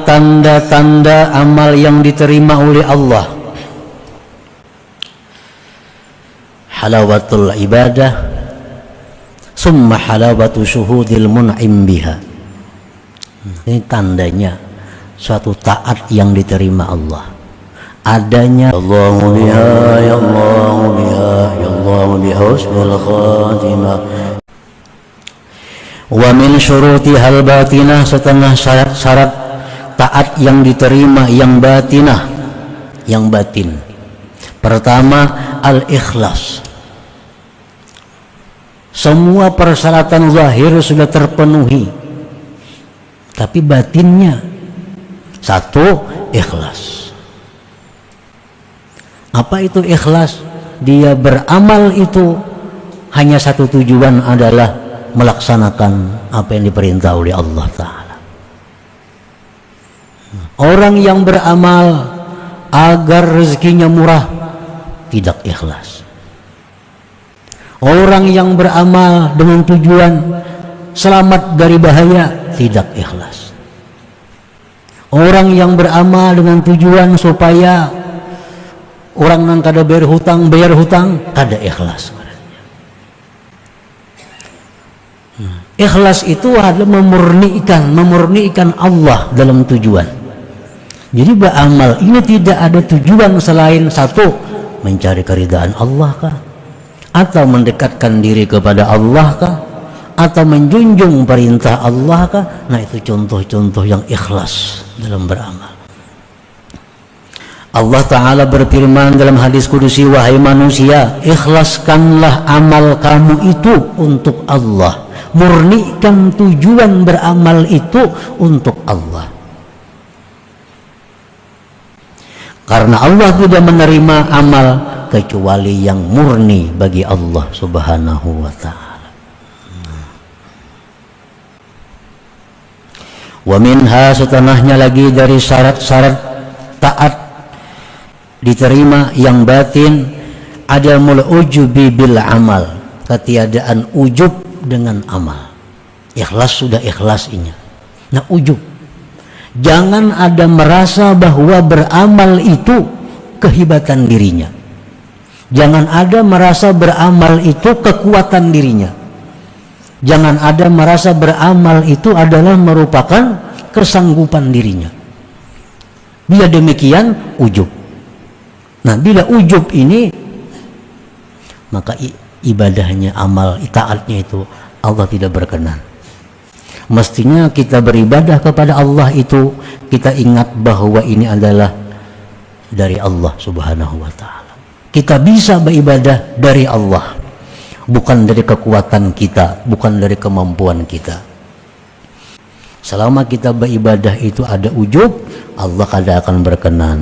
tanda-tanda amal yang diterima oleh Allah. Halawatul ibadah, summa halawatu syuhudil mun'im biha. Ini tandanya suatu taat yang diterima Allah. Adanya Allahu biha, ya Allahu biha, ya Allahu biha husnul khatimah. Wa min syurutihal batinah, setengah syarat taat yang diterima yang batinah, yang batin. Pertama, al-ikhlas. Semua persyaratan zahir sudah terpenuhi, tapi batinnya satu, ikhlas. Apa itu ikhlas? Dia beramal itu hanya satu tujuan, adalah melaksanakan apa yang diperintah oleh Allah Ta'ala. Orang yang beramal agar rezekinya murah tidak ikhlas. Orang yang beramal dengan tujuan selamat dari bahaya tidak ikhlas. Orang yang beramal dengan tujuan supaya orang yang kada bayar hutang kada ikhlas. Ikhlas itu adalah memurnikan Allah dalam tujuan. Jadi beramal ini tidak ada tujuan selain satu, mencari keridhaan Allah kah, atau mendekatkan diri kepada Allah kah, atau menjunjung perintah Allah kah. Nah, itu contoh-contoh yang ikhlas dalam beramal. Allah Ta'ala berfirman dalam hadis kudusi, wahai manusia, ikhlaskanlah amal kamu itu untuk Allah. Murnikan tujuan beramal itu untuk Allah. Karena Allah tidak menerima amal kecuali yang murni bagi Allah Subhanahu wa Ta'ala. Wa minha, setengahnya lagi dari syarat-syarat taat diterima yang batin, adamul ujubi bil amal, ketiadaan ujub dengan amal. Ikhlas sudah ikhlas ini. Nah, ujub, jangan ada merasa bahwa beramal itu kehebatan dirinya. Jangan ada merasa beramal itu kekuatan dirinya. Jangan ada merasa beramal itu adalah merupakan kesanggupan dirinya. Bila demikian, ujub. Nah, bila ujub ini, maka ibadahnya, amal taatnya itu Allah tidak berkenan. Mestinya kita beribadah kepada Allah itu kita ingat bahwa ini adalah dari Allah Subhanahu wa Ta'ala. Kita bisa beribadah dari Allah, bukan dari kekuatan kita, bukan dari kemampuan kita. Selama kita beribadah itu ada ujub, Allah kada akan berkenan.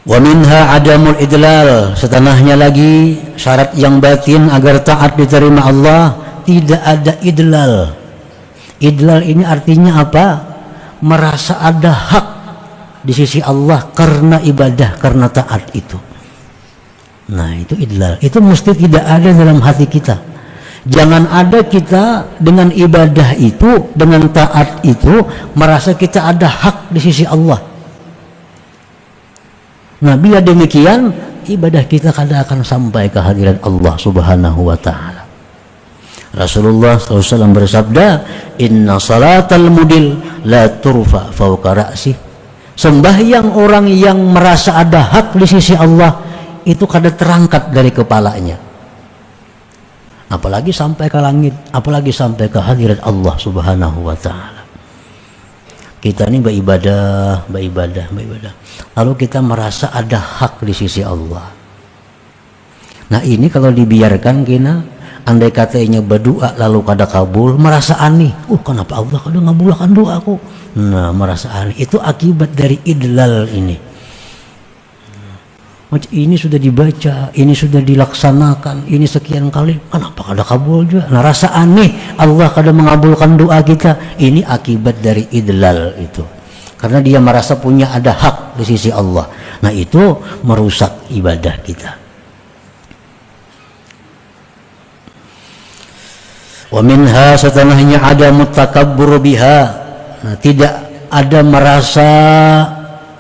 Wa minha adamul idlal, setengahnya lagi syarat yang batin agar taat diterima Allah, tidak ada idlal. Idlal ini artinya apa? Merasa ada hak di sisi Allah karena ibadah, karena taat itu. Nah, itu idlal. Itu mesti tidak ada dalam hati kita. Jangan ada kita dengan ibadah itu, dengan taat itu, merasa kita ada hak di sisi Allah. Nah, bila demikian, ibadah kita kada akan sampai ke hadirat Allah Subhanahu wa Ta'ala. Rasulullah SAW bersabda, inna salatal mudil la turfa fawqa ra'si. Sembahyang orang yang merasa ada hak di sisi Allah itu kada terangkat dari kepalanya, apalagi sampai ke langit, apalagi sampai ke hadirat Allah Subhanahu wa Ta'ala. Kita ini beribadah, lalu kita merasa ada hak di sisi Allah. Nah, ini kalau dibiarkan kita, andai katanya berdoa lalu kada kabul, merasa aneh. Kenapa Allah kada ngabulkan doaku? Nah, merasa aneh. Itu akibat dari idlal ini. Ini sudah dibaca, ini sudah dilaksanakan, ini sekian kali, kenapa kada kabul juga? Nah, rasa aneh Allah kada mengabulkan doa kita. Ini akibat dari idlal itu, karena dia merasa punya ada hak di sisi Allah. Nah, itu merusak ibadah kita. Wa minha, setengahnya ada mutakabbur biha, tidak ada merasa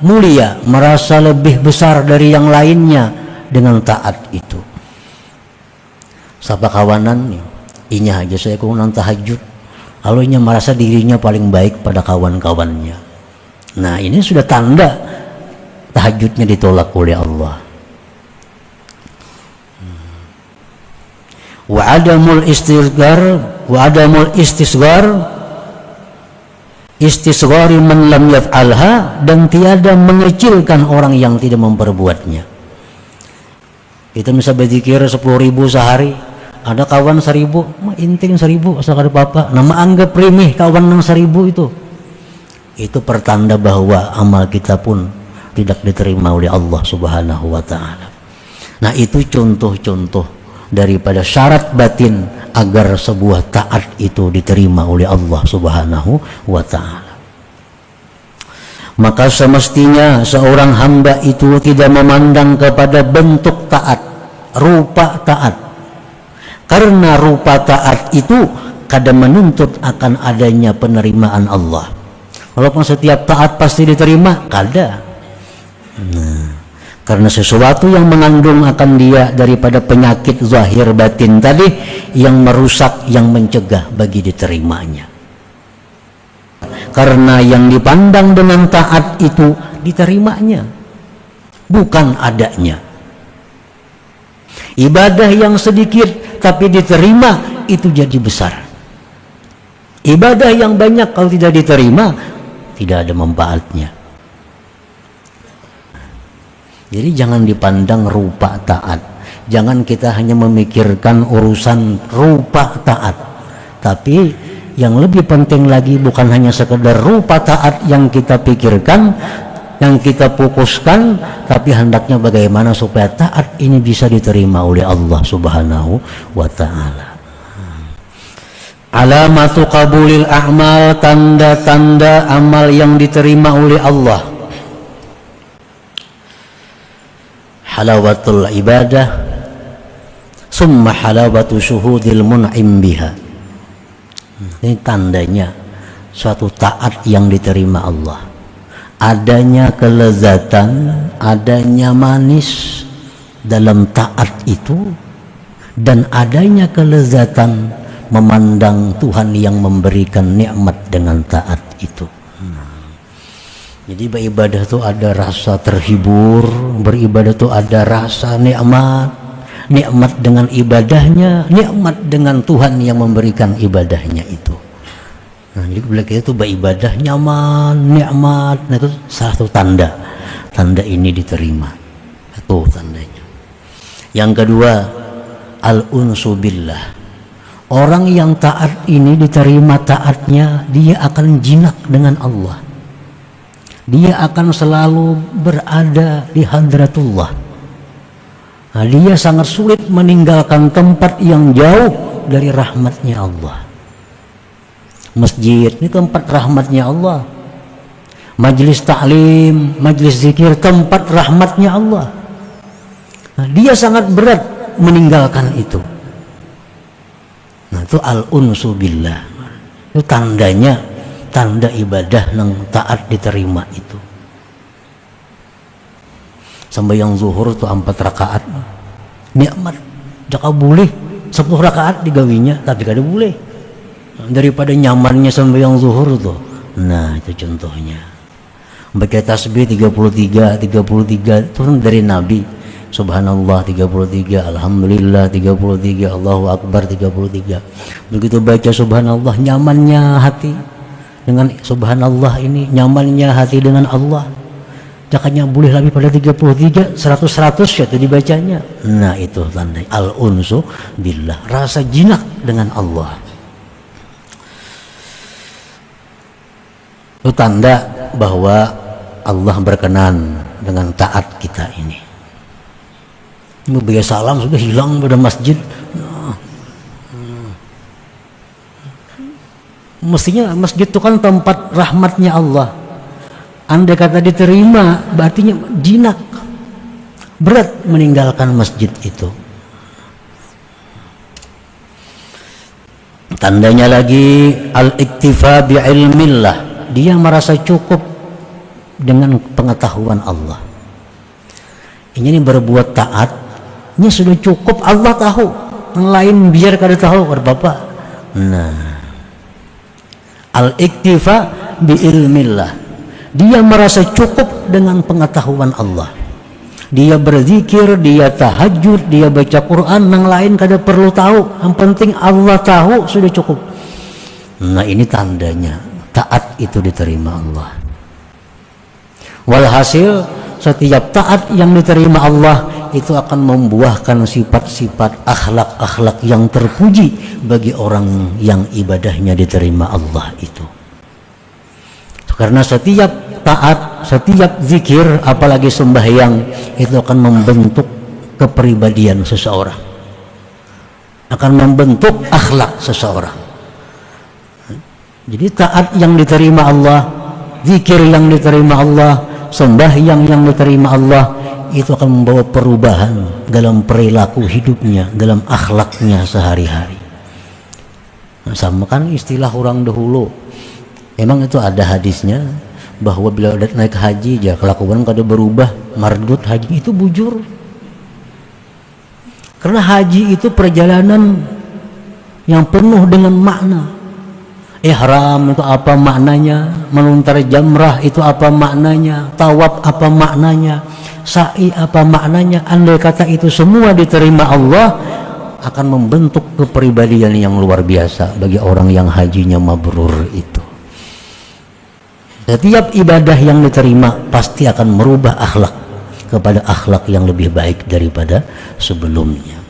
mulia, merasa lebih besar dari yang lainnya dengan taat itu. Sapa kawanan nih, inya aja saya kurang tahajud, lalu inya merasa dirinya paling baik pada kawan-kawannya. Nah, ini sudah tanda tahajudnya ditolak oleh Allah. Wa adamul istisghari man lam yaf'alha, dan tiada mengecilkan orang yang tidak memperbuatnya. Kita bisa berzikir 10.000 sehari, ada kawan 1.000, inting 1.000 asal ada apa-apa, nama anggap remeh kawan yang 1.000 itu pertanda bahwa amal kita pun tidak diterima oleh Allah Subhanahu wa ta'ala. Nah, itu contoh-contoh daripada syarat batin agar sebuah taat itu diterima oleh Allah Subhanahu wa ta'ala. Maka semestinya seorang hamba itu tidak memandang kepada bentuk taat, rupa taat, karena rupa taat itu kadang menuntut akan adanya penerimaan Allah. Walaupun setiap taat pasti diterima, kada. Nah, karena sesuatu yang mengandung akan dia daripada penyakit zahir batin tadi yang merusak, yang mencegah bagi diterimanya. Karena yang dipandang dengan taat itu diterimanya, bukan adanya. Ibadah yang sedikit tapi diterima itu jadi besar. Ibadah yang banyak kalau tidak diterima tidak ada manfaatnya. Jadi jangan dipandang rupa taat. Jangan kita hanya memikirkan urusan rupa taat, tapi yang lebih penting lagi bukan hanya sekedar rupa taat yang kita pikirkan, yang kita fokuskan, tapi hendaknya bagaimana supaya taat ini bisa diterima oleh Allah Subhanahu wa ta'ala. Alamatu qabulil a'mal, tanda-tanda amal yang diterima oleh Allah. Halawatul ibadah, summa halawatu syuhudil mun'im biha. Ini tandanya suatu taat yang diterima Allah. Adanya kelezatan, adanya manis dalam taat itu, dan adanya kelezatan memandang Tuhan yang memberikan nikmat dengan taat itu. Jadi beribadah itu ada rasa terhibur, beribadah itu ada rasa nikmat, nikmat dengan ibadahnya, nikmat dengan Tuhan yang memberikan ibadahnya itu. Nah, jadi bila kita itu beribadah nyaman, nikmat, nah itu salah satu tanda ini diterima. Itu tandanya. Yang kedua, al-unsu billah. Orang yang taat ini diterima taatnya, dia akan jinak dengan Allah. Dia akan selalu berada di hadratullah. Nah, dia sangat sulit meninggalkan tempat yang jauh dari rahmatnya Allah. Masjid ini tempat rahmatnya Allah. Majlis ta'lim, majlis zikir, tempat rahmatnya Allah. Nah, dia sangat berat meninggalkan itu. Nah, itu al-unsu billah. Itu tandanya, tanda ibadah yang taat diterima itu. Sembahyang zuhur itu 4 rakaat. Nikmat. Jaka boleh 10 rakaat digawinya, tapi kada boleh. Daripada nyamannya sembahyang zuhur tuh. Nah, itu contohnya. Baca tasbih 33 itu dari Nabi. Subhanallah 33, Alhamdulillah 33, Allahu Akbar 33. Begitu baca subhanallah, nyamannya hati dengan subhanallah ini, nyamannya hati dengan Allah. Jakanya boleh lebih pada 33, 100 ya itu dibacanya. Nah, itu tanda al-unsu billah, rasa jinak dengan Allah. Itu tanda bahwa Allah berkenan dengan taat kita ini. Membaca salam sudah hilang pada masjid. Mestinya masjid itu kan tempat rahmatnya Allah. Andai kata diterima, berarti jinak, berat meninggalkan masjid itu. Tandanya lagi al-iktifa bi'ilmillah, dia merasa cukup dengan pengetahuan Allah. Ini berbuat taat, ini sudah cukup, Allah tahu, yang lain biar kada tahu kata Bapak. Nah, al-iktifa bi ilmillah, dia merasa cukup dengan pengetahuan Allah. Dia berzikir, dia tahajud, dia baca Quran, yang lain kada perlu tahu, yang penting Allah tahu, sudah cukup. Nah, ini tandanya taat itu diterima Allah. Walhasil setiap taat yang diterima Allah itu akan membuahkan sifat-sifat akhlak-akhlak yang terpuji bagi orang yang ibadahnya diterima Allah itu. Karena setiap taat, setiap zikir, apalagi sembahyang, itu akan membentuk kepribadian seseorang, akan membentuk akhlak seseorang. Jadi taat yang diterima Allah, zikir yang diterima Allah, sembahyang yang diterima Allah, itu akan membawa perubahan dalam perilaku hidupnya, dalam akhlaknya sehari-hari. Nah, sama kan istilah orang dahulu, emang itu ada hadisnya bahwa bila udah naik haji aja kelakuan kada berubah, mardut haji itu bujur. Karena haji itu perjalanan yang penuh dengan makna. Ihram itu apa maknanya, melontar jamrah itu apa maknanya, tawaf apa maknanya, sa'i apa maknanya. Andai kata itu semua diterima Allah, akan membentuk kepribadian yang luar biasa bagi orang yang hajinya mabrur itu. Setiap ibadah yang diterima pasti akan merubah akhlak kepada akhlak yang lebih baik daripada sebelumnya.